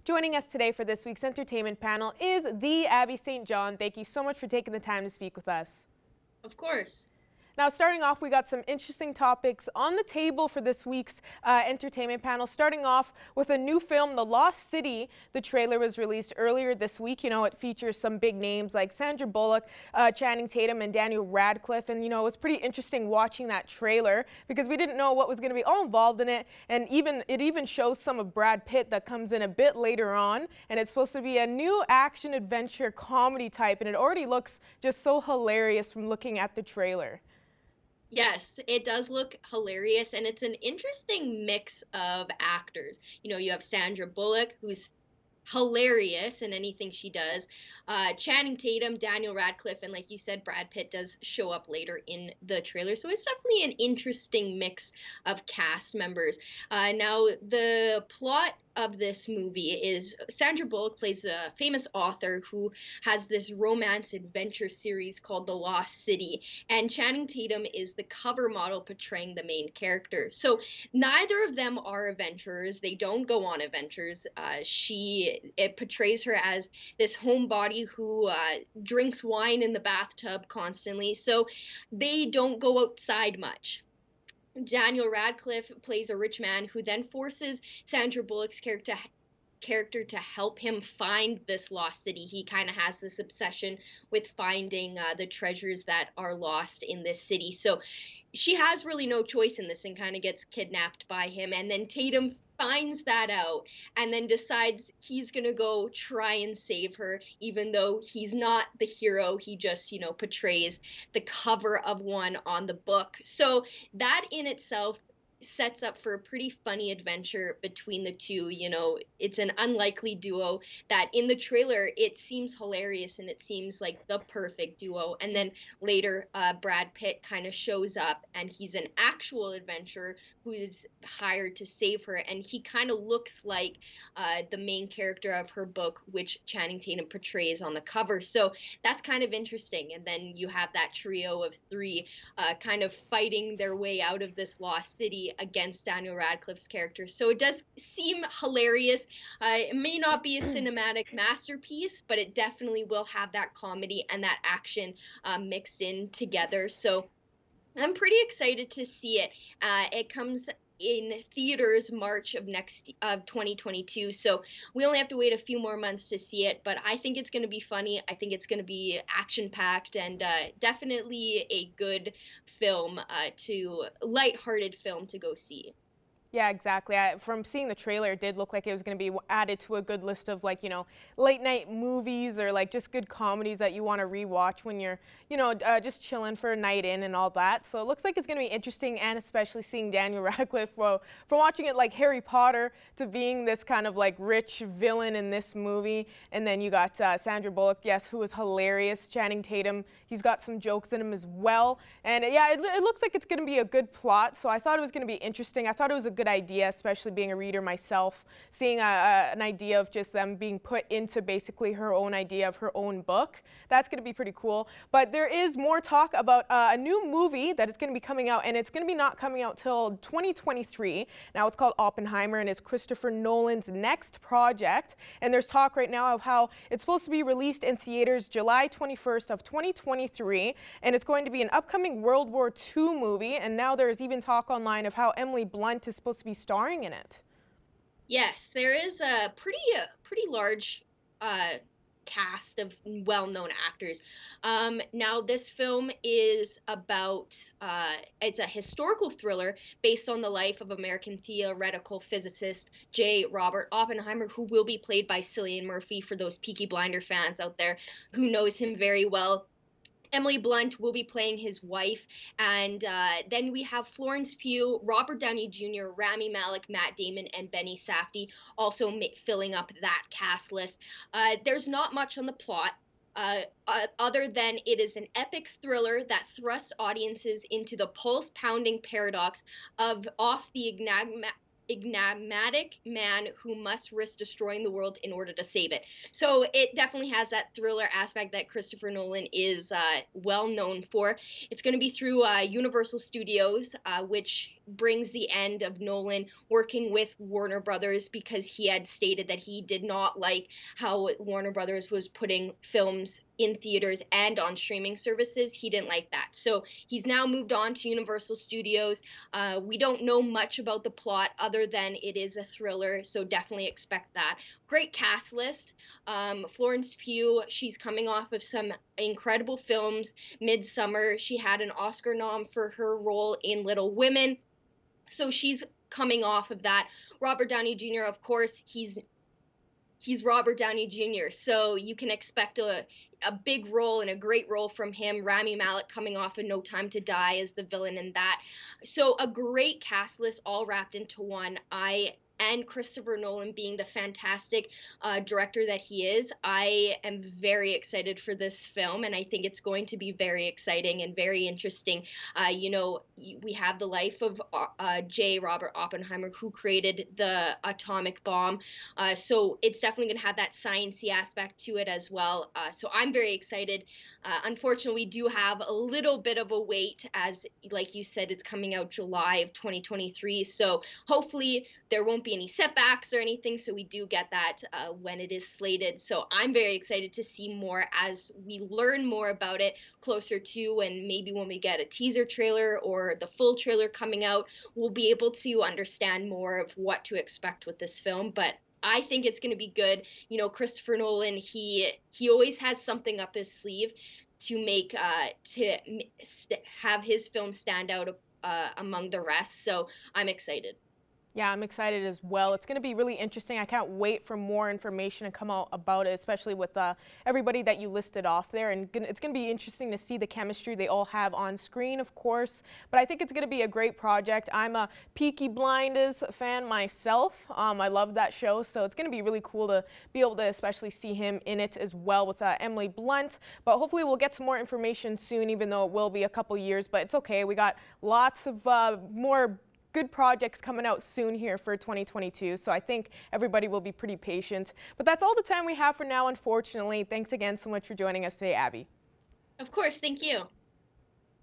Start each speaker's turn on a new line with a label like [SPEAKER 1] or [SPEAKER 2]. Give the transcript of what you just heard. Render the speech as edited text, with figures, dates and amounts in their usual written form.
[SPEAKER 1] Joining us today for this week's entertainment panel is the Abby St. John. Thank you so much for taking the time to speak with us.
[SPEAKER 2] Of course.
[SPEAKER 1] Now, starting off, we got some interesting topics on the table for this week's entertainment panel. Starting off with a new film, The Lost City. The trailer was released earlier this week. You know, it features some big names like Sandra Bullock, Channing Tatum, and Daniel Radcliffe. And, you know, it was pretty interesting watching that trailer because we didn't know what was going to be all involved in it. And it even shows some of Brad Pitt that comes in a bit later on. And it's supposed to be a new action adventure comedy type. And it already looks just so hilarious from looking at the trailer.
[SPEAKER 2] Yes, it does look hilarious, and it's an interesting mix of actors. You know, you have Sandra Bullock, who's hilarious in anything she does. Channing Tatum, Daniel Radcliffe, and like you said, Brad Pitt does show up later in the trailer. So it's definitely an interesting mix of cast members. Now, the plot of this movie is Sandra Bullock plays a famous author who has this romance adventure series called The Lost City, and Channing Tatum is the cover model portraying the main character. So neither of them are adventurers. They don't go on adventures. It portrays her as this homebody who drinks wine in the bathtub constantly. So they don't go outside much. Daniel Radcliffe plays a rich man who then forces Sandra Bullock's character to help him find this lost city. He kind of has this obsession with finding the treasures that are lost in this city. So she has really no choice in this and kind of gets kidnapped by him. And then Tatum finds that out and then decides he's going to go try and save her, even though he's not the hero. He just, you know, portrays the cover of one on the book. So that in itself sets up for a pretty funny adventure between the two. You know, it's an unlikely duo that in the trailer it seems hilarious and it seems like the perfect duo, and then later Brad Pitt kind of shows up and he's an actual adventurer who is hired to save her, and he kind of looks like the main character of her book, which Channing Tatum portrays on the cover. So that's kind of interesting. And then you have that trio of three kind of fighting their way out of this lost city against Daniel Radcliffe's character. So it does seem hilarious. It may not be a cinematic masterpiece, but it definitely will have that comedy and that action mixed in together. So I'm pretty excited to see it. It comes in theaters March of 2022, so we only have to wait a few more months to see it, but I think it's going to be funny. I think it's going to be action packed and definitely a good film, lighthearted film to go see.
[SPEAKER 1] Yeah, exactly. From seeing the trailer, it did look like it was going to be added to a good list of, like, you know, late night movies or like just good comedies that you want to rewatch when you're, you know, just chilling for a night in and all that. So it looks like it's going to be interesting, and especially seeing Daniel Radcliffe from watching it like Harry Potter to being this kind of like rich villain in this movie. And then you got Sandra Bullock, yes, who is hilarious. Channing Tatum, he's got some jokes in him as well. And yeah, it looks like it's going to be a good plot. So I thought it was going to be interesting. I thought it was a good idea, especially being a reader myself, seeing an idea of just them being put into basically her own idea of her own book. That's going to be pretty cool. But there is more talk about a new movie that is going to be coming out, and it's going to be not coming out till 2023. Now it's called Oppenheimer, and it's Christopher Nolan's next project. And there's talk right now of how it's supposed to be released in theaters July 21st of 2023, and it's going to be an upcoming World War II movie. And now there's even talk online of how Emily Blunt is supposed to be starring in it.
[SPEAKER 2] Yes, there is a pretty large cast of well-known actors. Now, this film is about, it's a historical thriller based on the life of American theoretical physicist J. Robert Oppenheimer, who will be played by Cillian Murphy for those Peaky Blinder fans out there who knows him very well. Emily Blunt will be playing his wife, and then we have Florence Pugh, Robert Downey Jr., Rami Malek, Matt Damon, and Benny Safdie also filling up that cast list. There's not much on the plot. Other than it is an epic thriller that thrusts audiences into the pulse-pounding paradox of enigmatic man who must risk destroying the world in order to save it. So it definitely has that thriller aspect that Christopher Nolan is well known for. It's going to be through Universal Studios, which brings the end of Nolan working with Warner Brothers because he had stated that he did not like how Warner Brothers was putting films in theaters and on streaming services. He didn't like that. So he's now moved on to Universal Studios. We don't know much about the plot other than it is a thriller, so definitely expect that. Great cast list. Florence Pugh, she's coming off of some incredible films. Midsummer, she had an Oscar nom for her role in Little Women, so she's coming off of that. Robert Downey Jr., of course, he's Robert Downey Jr., so you can expect a big role and a great role from him. Rami Malek coming off of No Time to Die as the villain in that. So a great cast list all wrapped into one. And Christopher Nolan being the fantastic director that he is, I am very excited for this film, and I think it's going to be very exciting and very interesting. We have the life of J. Robert Oppenheimer, who created the atomic bomb. So it's definitely going to have that sciencey aspect to it as well. So I'm very excited. Unfortunately, we do have a little bit of a wait, as like you said, it's coming out July of 2023. So hopefully there won't be any setbacks or anything, so we do get that when it is slated. So I'm very excited to see more as we learn more about it closer to, and maybe when we get a teaser trailer or the full trailer coming out, we'll be able to understand more of what to expect with this film. But I think it's going to be good. Christopher Nolan, he always has something up his sleeve to make have his film stand out among the rest. So I'm excited.
[SPEAKER 1] Yeah, I'm excited as well. It's going to be really interesting. I can't wait for more information to come out about it, especially with everybody that you listed off there. And it's going to be interesting to see the chemistry they all have on screen, of course. But I think it's going to be a great project. I'm a Peaky Blinders fan myself. I love that show, so it's going to be really cool to be able to especially see him in it as well with Emily Blunt. But hopefully we'll get some more information soon, even though it will be a couple years. But it's okay. We got lots of more good projects coming out soon here for 2022, so I think everybody will be pretty patient. But that's all the time we have for now, unfortunately. Thanks again so much for joining us today, Abby.
[SPEAKER 2] Of course, thank you.